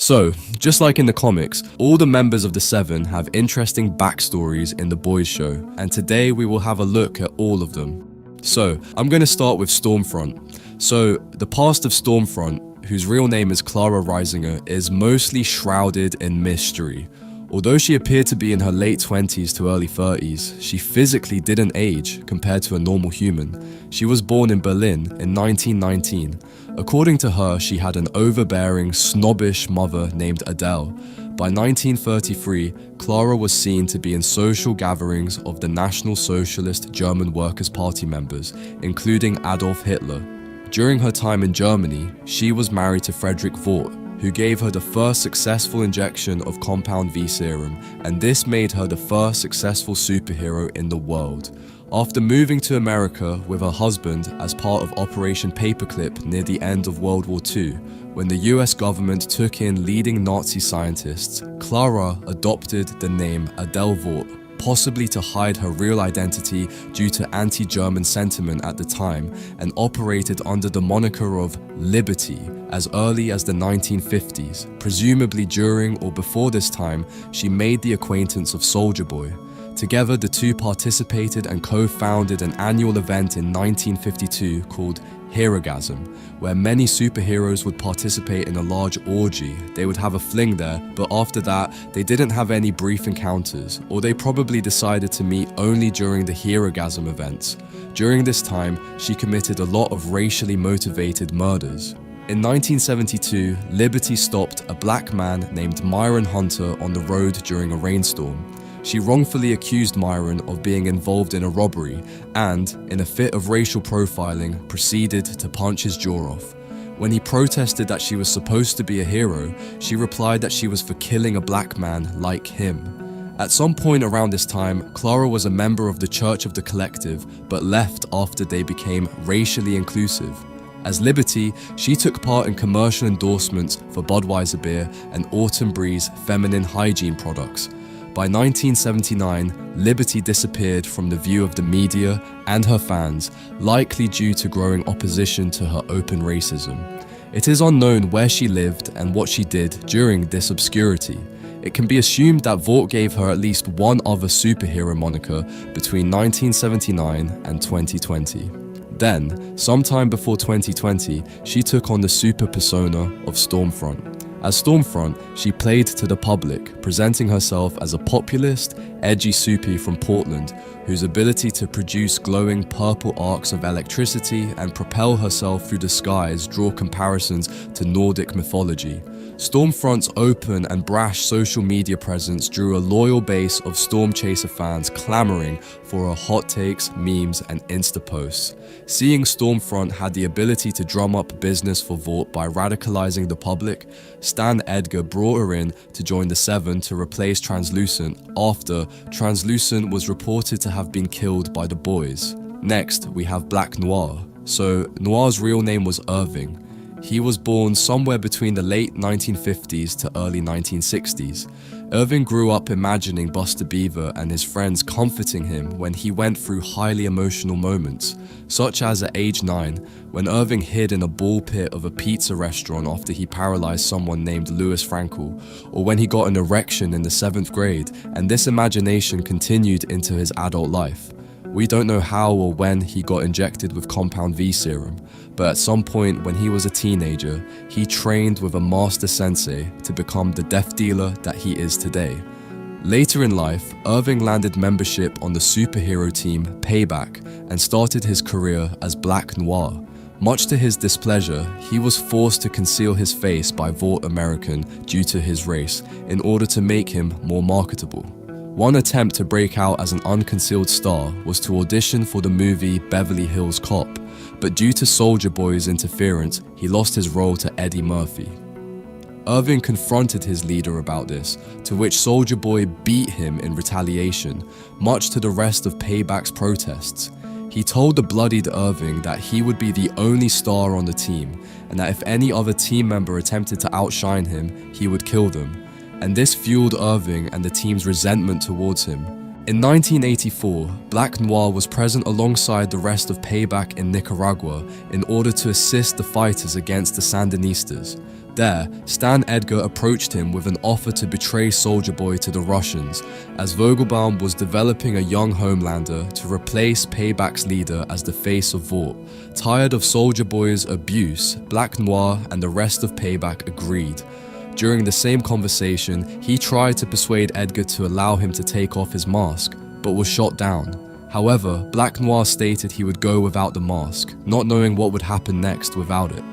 So, just like in the comics, all the members of the Seven have interesting backstories in the boys show, and today we will have a look at all of them. So, I'm going to start with Stormfront. So, the past of Stormfront, whose real name is Clara Reisinger, is mostly shrouded in mystery. Although she appeared to be in her late 20s to early 30s, she physically didn't age compared to a normal human. She was born in Berlin in 1919. According to her, she had an overbearing, snobbish mother named Adele. By 1933, Clara was seen to be in social gatherings of the National Socialist German Workers' Party members, including Adolf Hitler. During her time in Germany, she was married to Frederick Vought, who gave her the first successful injection of compound V serum, and this made her the first successful superhero in the world. After moving to America with her husband as part of Operation Paperclip near the end of World War II, when the US government took in leading Nazi scientists, Clara adopted the name Adele Vought, possibly to hide her real identity due to anti-German sentiment at the time, and operated under the moniker of Liberty as early as the 1950s. Presumably during or before this time, she made the acquaintance of Soldier Boy. Together, the two participated and co-founded an annual event in 1952 called Herogasm, where many superheroes would participate in a large orgy. They would have a fling there, but after that, they didn't have any brief encounters, or they probably decided to meet only during the Herogasm events. During this time, she committed a lot of racially motivated murders. In 1972, Liberty stopped a black man named Myron Hunter on the road during a rainstorm. She wrongfully accused Myron of being involved in a robbery and, in a fit of racial profiling, proceeded to punch his jaw off. When he protested that she was supposed to be a hero, she replied that she was for killing a black man like him. At some point around this time, Clara was a member of the Church of the Collective, but left after they became racially inclusive. As Liberty, she took part in commercial endorsements for Budweiser beer and Autumn Breeze feminine hygiene products. By 1979, Liberty disappeared from the view of the media and her fans, likely due to growing opposition to her open racism. It is unknown where she lived and what she did during this obscurity. It can be assumed that Vought gave her at least one other superhero moniker between 1979 and 2020. Then, sometime before 2020, she took on the super persona of Stormfront. As Stormfront, she played to the public, presenting herself as a populist, edgy soupy from Portland, whose ability to produce glowing purple arcs of electricity and propel herself through the skies draw comparisons to Nordic mythology. Stormfront's open and brash social media presence drew a loyal base of Storm Chaser fans clamoring for her hot takes, memes, and Insta posts. Seeing Stormfront had the ability to drum up business for Vought by radicalizing the public, Stan Edgar brought her in to join the Seven to replace Translucent after Translucent was reported to have been killed by the boys. Next, we have Black Noir. So, Noir's real name was Irving. He was born somewhere between the late 1950s to early 1960s. Irving grew up imagining Buster Beaver and his friends comforting him when he went through highly emotional moments, such as at age 9, when Irving hid in a ball pit of a pizza restaurant after he paralyzed someone named Louis Frankel, or when he got an erection in the 7th grade, and this imagination continued into his adult life. We don't know how or when he got injected with compound V serum, but at some point when he was a teenager, he trained with a master sensei to become the death dealer that he is today. Later in life, Irving landed membership on the superhero team Payback and started his career as Black Noir. Much to his displeasure, he was forced to conceal his face by Vought American due to his race in order to make him more marketable. One attempt to break out as an unconcealed star was to audition for the movie Beverly Hills Cop, but due to Soldier Boy's interference, he lost his role to Eddie Murphy. Irving confronted his leader about this, to which Soldier Boy beat him in retaliation, much to the rest of Payback's protests. He told the bloodied Irving that he would be the only star on the team, and that if any other team member attempted to outshine him, he would kill them. And this fueled Irving and the team's resentment towards him. In 1984, Black Noir was present alongside the rest of Payback in Nicaragua in order to assist the fighters against the Sandinistas. There, Stan Edgar approached him with an offer to betray Soulja Boy to the Russians, as Vogelbaum was developing a young Homelander to replace Payback's leader as the face of Vought. Tired of Soulja Boy's abuse, Black Noir and the rest of Payback agreed. During the same conversation, he tried to persuade Edgar to allow him to take off his mask, but was shot down. However, Black Noir stated he would go without the mask, not knowing what would happen next without it.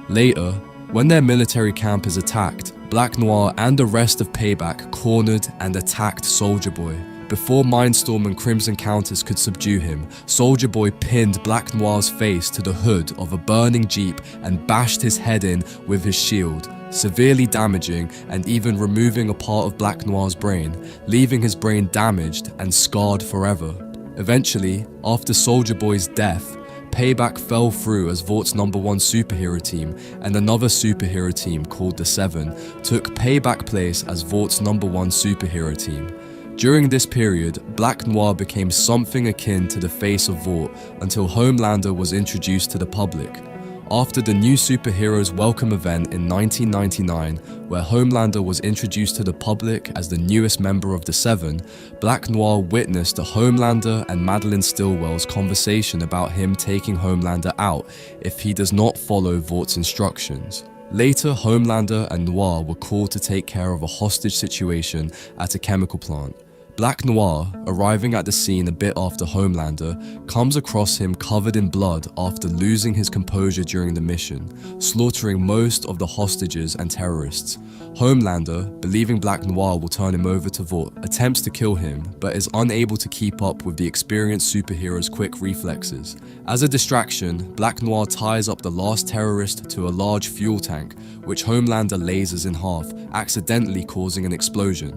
Later, when their military camp is attacked, Black Noir and the rest of Payback cornered and attacked Soulja Boy. Before Mindstorm and Crimson Countess could subdue him, Soulja Boy pinned Black Noir's face to the hood of a burning Jeep and bashed his head in with his shield, severely damaging and even removing a part of Black Noir's brain, leaving his brain damaged and scarred forever. Eventually, after Soulja Boy's death, Payback fell through as Vaught's #1 superhero team, and another superhero team called the Seven took Payback place as Vaught's #1 superhero team. During this period, Black Noir became something akin to the face of Vought until Homelander was introduced to the public. After the New Superheroes Welcome event in 1999, where Homelander was introduced to the public as the newest member of the Seven, Black Noir witnessed the Homelander and Madeline Stillwell's conversation about him taking Homelander out if he does not follow Vaught's instructions. Later, Homelander and Noir were called to take care of a hostage situation at a chemical plant. Black Noir, arriving at the scene a bit after Homelander, comes across him covered in blood after losing his composure during the mission, slaughtering most of the hostages and terrorists. Homelander, believing Black Noir will turn him over to Vought, attempts to kill him, but is unable to keep up with the experienced superhero's quick reflexes. As a distraction, Black Noir ties up the last terrorist to a large fuel tank, which Homelander lasers in half, accidentally causing an explosion.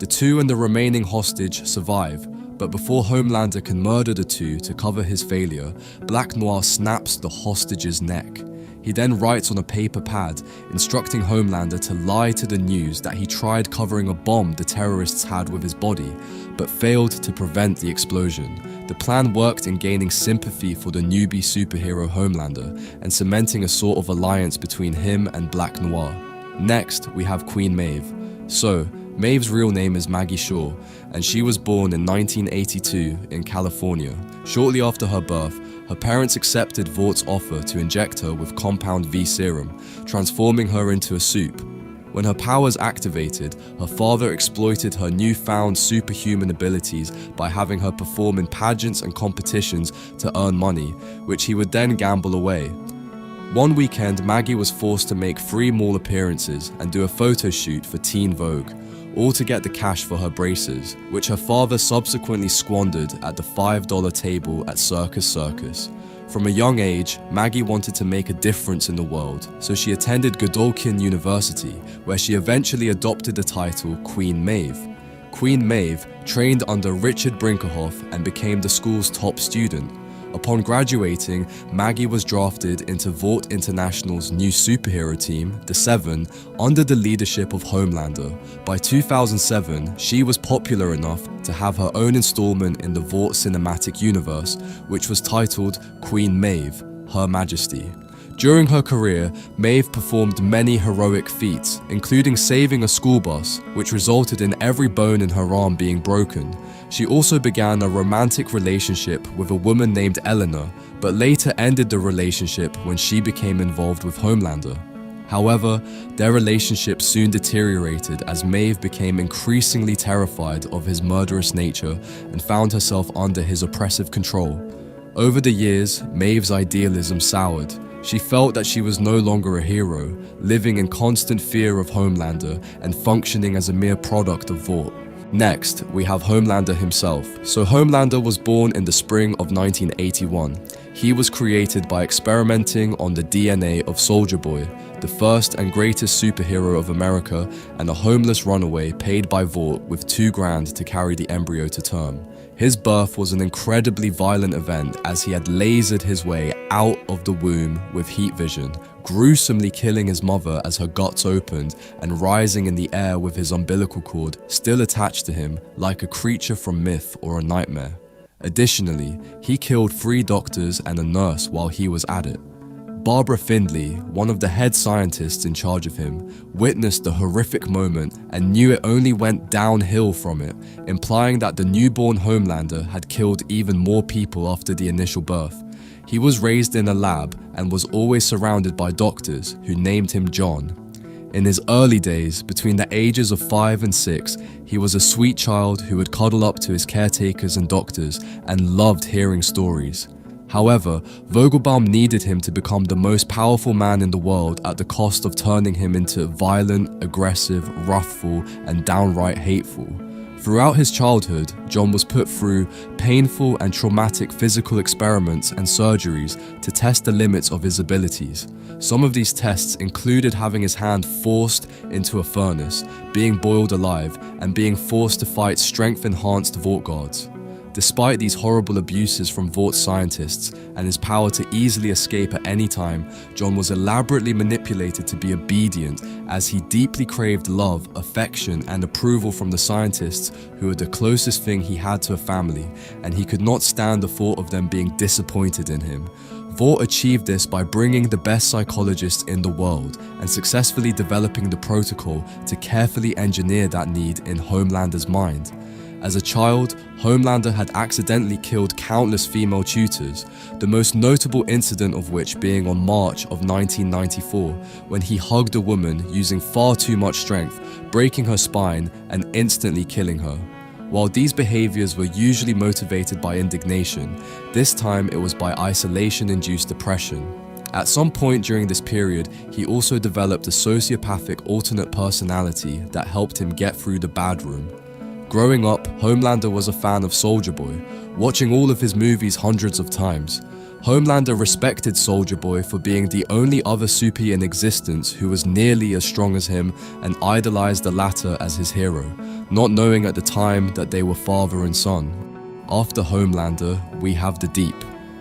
The two and the remaining hostage survive, but before Homelander can murder the two to cover his failure, Black Noir snaps the hostage's neck. He then writes on a paper pad, instructing Homelander to lie to the news that he tried covering a bomb the terrorists had with his body, but failed to prevent the explosion. The plan worked in gaining sympathy for the newbie superhero Homelander, and cementing a sort of alliance between him and Black Noir. Next, we have Queen Mave. So, Mave's real name is Maggie Shaw, and she was born in 1982 in California. Shortly after her birth, her parents accepted Vaught's offer to inject her with Compound V serum, transforming her into a soup. When her powers activated, her father exploited her newfound superhuman abilities by having her perform in pageants and competitions to earn money, which he would then gamble away. One weekend, Maggie was forced to make 3 mall appearances and do a photo shoot for Teen Vogue, all to get the cash for her braces, which her father subsequently squandered at the $5 table at Circus Circus. From a young age, Maggie wanted to make a difference in the world, so she attended Godolkin University, where she eventually adopted the title Queen Mave. Queen Mave trained under Richard Brinkerhoff and became the school's top student. Upon graduating, Maggie was drafted into Vought International's new superhero team, the Seven, under the leadership of Homelander. By 2007, she was popular enough to have her own installment in the Vought cinematic universe, which was titled Queen Mave, Her Majesty. During her career, Mave performed many heroic feats, including saving a school bus, which resulted in every bone in her arm being broken. She also began a romantic relationship with a woman named Eleanor, but later ended the relationship when she became involved with Homelander. However, their relationship soon deteriorated as Mave became increasingly terrified of his murderous nature and found herself under his oppressive control. Over the years, Mave's idealism soured. She felt that she was no longer a hero, living in constant fear of Homelander and functioning as a mere product of Vought. Next, we have Homelander himself. So Homelander was born in the spring of 1981. He was created by experimenting on the DNA of Soulja Boy, the first and greatest superhero of America, and a homeless runaway paid by Vought with $2,000 to carry the embryo to term. His birth was an incredibly violent event as he had lasered his way out of the womb with heat vision, gruesomely killing his mother as her guts opened and rising in the air with his umbilical cord still attached to him like a creature from myth or a nightmare. Additionally, he killed 3 doctors and a nurse while he was at it. Barbara Findley, one of the head scientists in charge of him, witnessed the horrific moment and knew it only went downhill from it, implying that the newborn Homelander had killed even more people after the initial birth. He was raised in a lab and was always surrounded by doctors who named him John. In his early days, between the ages of 5 and 6, he was a sweet child who would cuddle up to his caretakers and doctors and loved hearing stories. However, Vogelbaum needed him to become the most powerful man in the world at the cost of turning him into violent, aggressive, wrathful, and downright hateful. Throughout his childhood, John was put through painful and traumatic physical experiments and surgeries to test the limits of his abilities. Some of these tests included having his hand forced into a furnace, being boiled alive, and being forced to fight strength-enhanced Vought guards. Despite these horrible abuses from Vought scientists and his power to easily escape at any time, John was elaborately manipulated to be obedient as he deeply craved love, affection, and approval from the scientists who were the closest thing he had to a family, and he could not stand the thought of them being disappointed in him. Vought achieved this by bringing the best psychologists in the world and successfully developing the protocol to carefully engineer that need in Homelander's mind. As a child, Homelander had accidentally killed countless female tutors, the most notable incident of which being on March of 1994, when he hugged a woman using far too much strength, breaking her spine and instantly killing her. While these behaviors were usually motivated by indignation, this time it was by isolation-induced depression. At some point during this period, he also developed a sociopathic alternate personality that helped him get through the bad room. Growing up, Homelander was a fan of Soulja Boy, watching all of his movies hundreds of times. Homelander respected Soulja Boy for being the only other super in existence who was nearly as strong as him and idolized the latter as his hero, not knowing at the time that they were father and son. After Homelander, we have the Deep.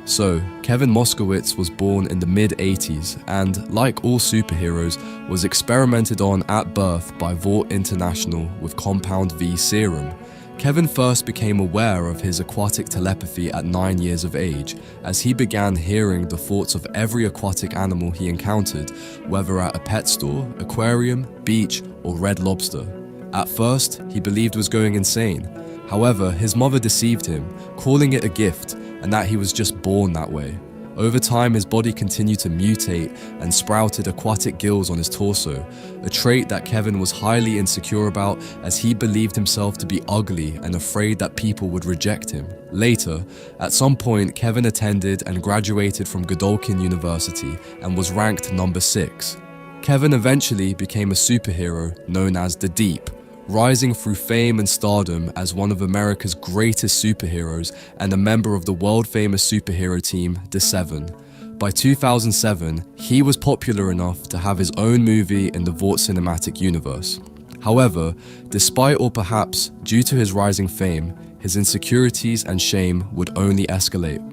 So, Kevin Moskowitz was born in the mid-80s and, like all superheroes, was experimented on at birth by Vought International with Compound V serum. Kevin first became aware of his aquatic telepathy at 9 years of age, as he began hearing the thoughts of every aquatic animal he encountered, whether at a pet store, aquarium, beach, or Red Lobster. At first, he believed was going insane. However, his mother deceived him, calling it a gift, and that he was just born that way. Over time, his body continued to mutate and sprouted aquatic gills on his torso, a trait that Kevin was highly insecure about as he believed himself to be ugly and afraid that people would reject him. Later, at some point, Kevin attended and graduated from Godolphin University and was ranked number 6. Kevin eventually became a superhero known as the Deep, rising through fame and stardom as one of America's greatest superheroes and a member of the world-famous superhero team, The Seven. By 2007, he was popular enough to have his own movie in the Vought cinematic universe. However, despite or perhaps due to his rising fame, his insecurities and shame would only escalate.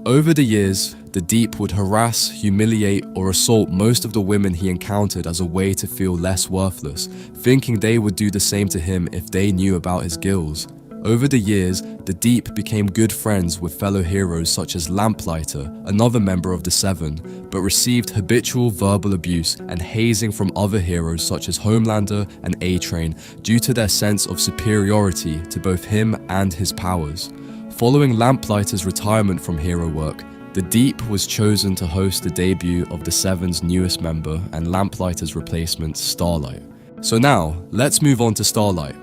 Over the years, the Deep would harass, humiliate, or assault most of the women he encountered as a way to feel less worthless, thinking they would do the same to him if they knew about his gills. Over the years, the Deep became good friends with fellow heroes such as Lamplighter, another member of the Seven, but received habitual verbal abuse and hazing from other heroes such as Homelander and A-Train due to their sense of superiority to both him and his powers. Following Lamplighter's retirement from hero work, the Deep was chosen to host the debut of the Seven's newest member and Lamplighter's replacement, Starlight. So now, let's move on to Starlight.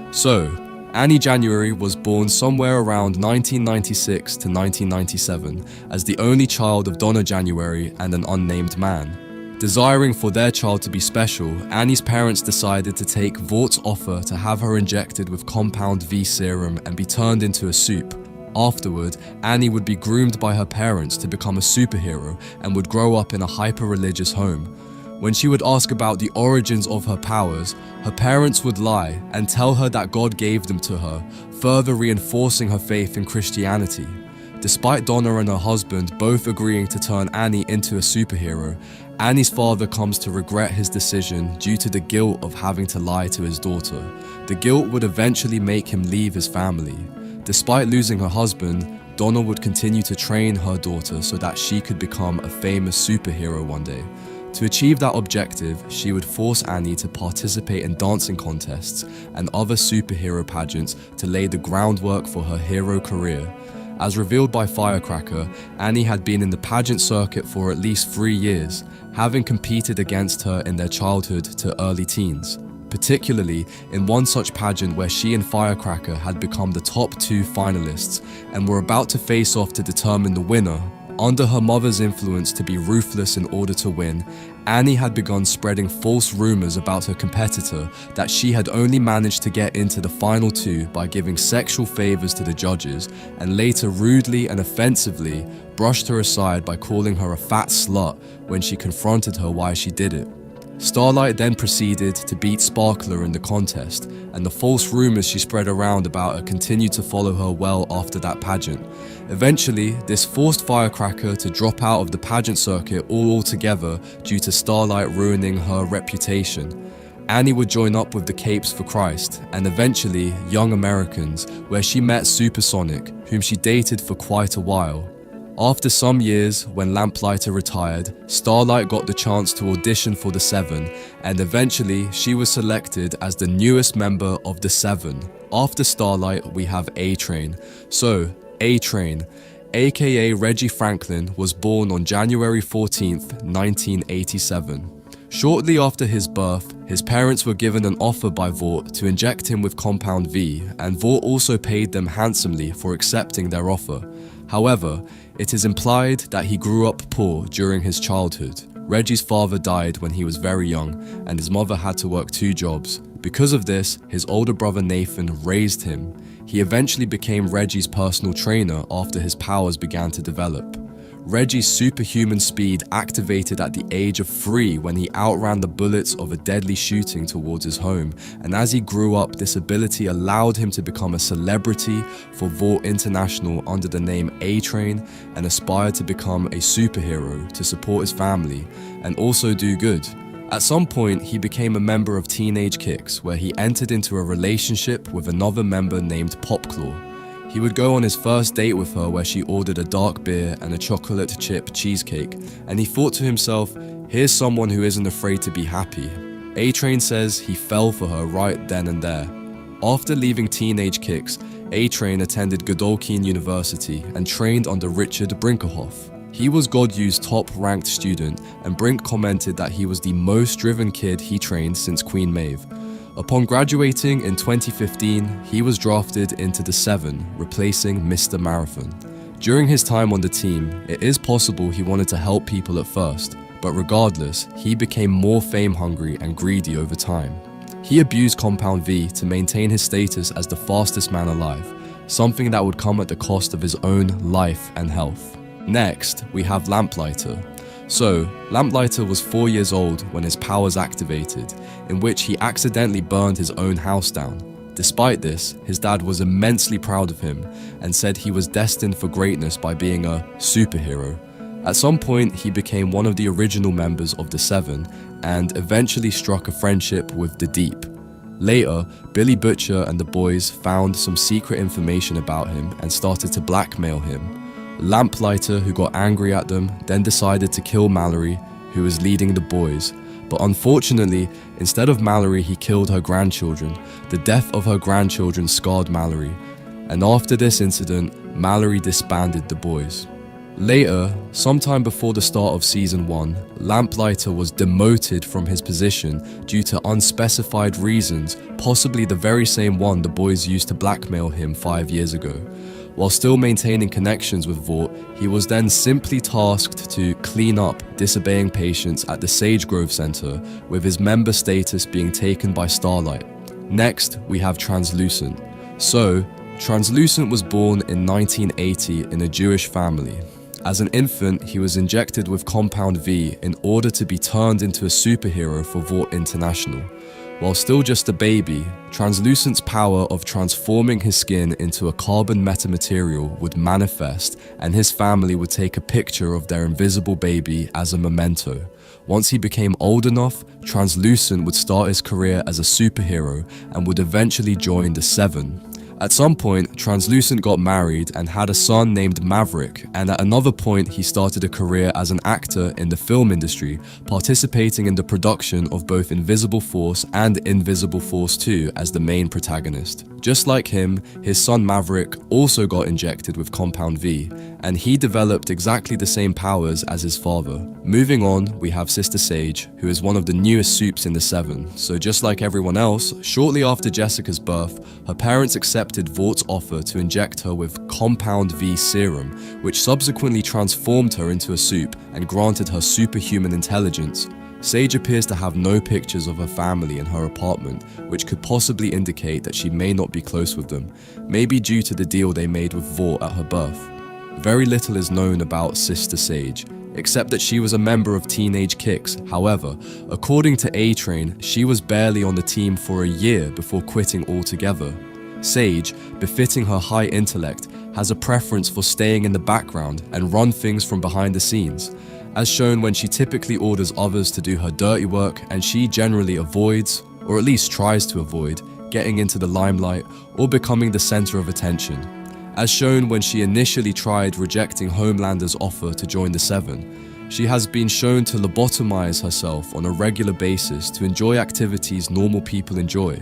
So, Annie January was born somewhere around 1996 to 1997 as the only child of Donna January and an unnamed man. Desiring for their child to be special, Annie's parents decided to take Vaught's offer to have her injected with Compound V serum and be turned into a soup. Afterward, Annie would be groomed by her parents to become a superhero and would grow up in a hyper-religious home. When she would ask about the origins of her powers, her parents would lie and tell her that God gave them to her, further reinforcing her faith in Christianity. Despite Donna and her husband both agreeing to turn Annie into a superhero, Annie's father comes to regret his decision due to the guilt of having to lie to his daughter. The guilt would eventually make him leave his family. Despite losing her husband, Donna would continue to train her daughter so that she could become a famous superhero one day. To achieve that objective, she would force Annie to participate in dancing contests and other superhero pageants to lay the groundwork for her hero career. As revealed by Firecracker, Annie had been in the pageant circuit for at least 3 years, having competed against her in their childhood to early teens. Particularly in one such pageant where she and Firecracker had become the top 2 finalists and were about to face off to determine the winner. Under her mother's influence to be ruthless in order to win, Annie had begun spreading false rumors about her competitor that she had only managed to get into the final 2 by giving sexual favors to the judges, and later rudely and offensively brushed her aside by calling her a fat slut when she confronted her why she did it. Starlight then proceeded to beat Sparkler in the contest, and the false rumors she spread around about her continued to follow her well after that pageant. Eventually, this forced Firecracker to drop out of the pageant circuit altogether due to Starlight ruining her reputation. Annie would join up with the Capes for Christ, and eventually Young Americans, where she met Supersonic, whom she dated for quite a while. After some years, when Lamplighter retired, Starlight got the chance to audition for the Seven, and eventually she was selected as the newest member of the Seven. After Starlight, we have A-Train. So, A-Train, aka Reggie Franklin, was born on January 14th, 1987. Shortly after his birth, his parents were given an offer by Vought to inject him with Compound V, and Vought also paid them handsomely for accepting their offer. However, it is implied that he grew up poor during his childhood. Reggie's father died when he was very young, and his mother had to work 2 jobs. Because of this, his older brother Nathan raised him. He eventually became Reggie's personal trainer after his powers began to develop. Reggie's superhuman speed activated at the age of 3 when he outran the bullets of a deadly shooting towards his home, and as he grew up, this ability allowed him to become a celebrity for Vought International under the name A-Train, and aspired to become a superhero to support his family and also do good. At some point, he became a member of Teenage Kicks, where he entered into a relationship with another member named Popclaw. He would go on his first date with her where she ordered a dark beer and a chocolate chip cheesecake, and he thought to himself, here's someone who isn't afraid to be happy. A-Train says he fell for her right then and there. After leaving Teenage Kicks, A-Train attended Godolphin University and trained under Richard Brinkerhoff. He was Godyu's top-ranked student, and Brink commented that he was the most driven kid he trained since Queen Mave. Upon graduating in 2015, he was drafted into the Seven, replacing Mr. Marathon. During his time on the team, it is possible he wanted to help people at first, but regardless, he became more fame-hungry and greedy over time. He abused Compound V to maintain his status as the fastest man alive, something that would come at the cost of his own life and health. Next, we have Lamplighter. So, Lamplighter was 4 years old when his powers activated, in which he accidentally burned his own house down. Despite this, his dad was immensely proud of him and said he was destined for greatness by being a superhero. At some point, he became one of the original members of the Seven and eventually struck a friendship with the Deep. Later, Billy Butcher and the boys found some secret information about him and started to blackmail him. Lamplighter, who got angry at them, then decided to kill Mallory, who was leading the boys. But unfortunately, instead of Mallory, he killed her grandchildren. The death of her grandchildren scarred Mallory, and after this incident, Mallory disbanded the boys. Later, sometime before the start of Season 1, Lamplighter was demoted from his position due to unspecified reasons, possibly the very same one the boys used to blackmail him 5 years ago. While still maintaining connections with Vought, he was then simply tasked to clean up disobeying patients at the Sage Grove Center, with his member status being taken by Starlight. Next, we have Translucent. So, Translucent was born in 1980 in a Jewish family. As an infant, he was injected with Compound V in order to be turned into a superhero for Vought International. While still just a baby, Translucent's power of transforming his skin into a carbon metamaterial would manifest, and his family would take a picture of their invisible baby as a memento. Once he became old enough, Translucent would start his career as a superhero and would eventually join the Seven. At some point, Translucent got married and had a son named Maverick, and at another point he started a career as an actor in the film industry, participating in the production of both Invisible Force and Invisible Force 2 as the main protagonist. Just like him, his son Maverick also got injected with Compound V, and he developed exactly the same powers as his father. Moving on, we have Sister Sage, who is one of the newest soups in the Seven. So just like everyone else, shortly after Jessica's birth, her parents accepted Vort's offer to inject her with Compound V serum, which subsequently transformed her into a soup and granted her superhuman intelligence. Sage appears to have no pictures of her family in her apartment, which could possibly indicate that she may not be close with them, maybe due to the deal they made with Vort at her birth. Very little is known about Sister Sage, except that she was a member of Teenage Kicks. However, according to A-Train, she was barely on the team for a year before quitting altogether. Sage, befitting her high intellect, has a preference for staying in the background and run things from behind the scenes, as shown when she typically orders others to do her dirty work, and she generally avoids, or at least tries to avoid, getting into the limelight or becoming the center of attention, as shown when she initially tried rejecting Homelander's offer to join the Seven. She has been shown to lobotomize herself on a regular basis to enjoy activities normal people enjoy.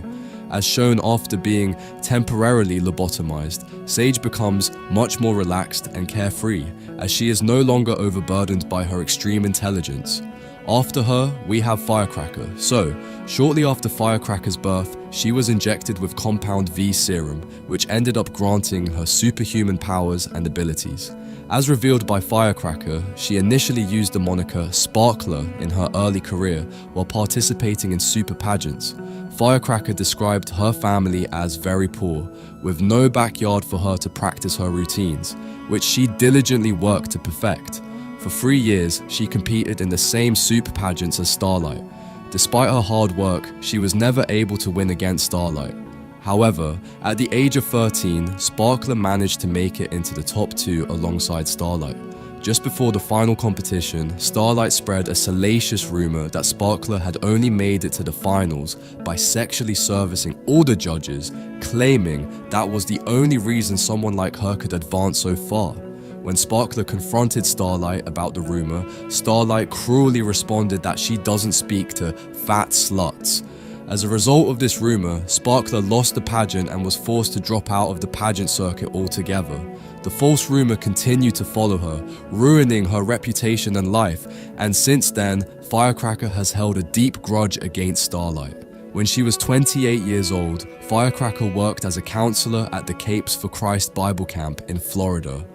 As shown after being temporarily lobotomized, Sage becomes much more relaxed and carefree, as she is no longer overburdened by her extreme intelligence. After her, we have Firecracker. So, shortly after Firecracker's birth, she was injected with Compound V serum, which ended up granting her superhuman powers and abilities. As revealed by Firecracker, she initially used the moniker Sparkler in her early career while participating in super pageants. Firecracker described her family as very poor, with no backyard for her to practice her routines, which she diligently worked to perfect. For 3 years, she competed in the same soup pageants as Starlight. Despite her hard work, she was never able to win against Starlight. However, at the age of 13, Sparkler managed to make it into the top 2 alongside Starlight. Just before the final competition, Starlight spread a salacious rumor that Sparkler had only made it to the finals by sexually servicing all the judges, claiming that was the only reason someone like her could advance so far. When Sparkler confronted Starlight about the rumor, Starlight cruelly responded that she doesn't speak to fat sluts. As a result of this rumor, Sparkler lost the pageant and was forced to drop out of the pageant circuit altogether. The false rumor continued to follow her, ruining her reputation and life, and since then, Firecracker has held a deep grudge against Starlight. When she was 28 years old, Firecracker worked as a counselor at the Capes for Christ Bible Camp in Florida.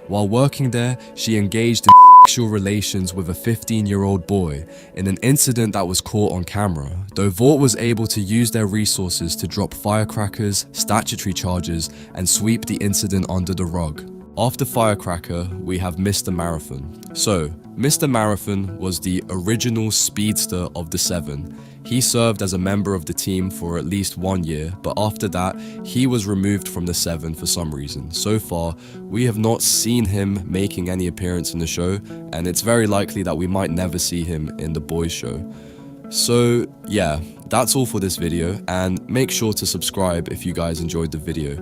While working there, she engaged in sexual relations with a 15-year-old boy in an incident that was caught on camera, though Vort was able to use their resources to drop Firecracker's statutory charges and sweep the incident under the rug. After Firecracker, we have Mr. Marathon. So, Mr. Marathon was the original speedster of the Seven. He served as a member of the team for at least 1 year, but after that, he was removed from the Seven for some reason. So far, we have not seen him making any appearance in the show, and it's very likely that we might never see him in the Boys show. So yeah, that's all for this video, and make sure to subscribe if you guys enjoyed the video.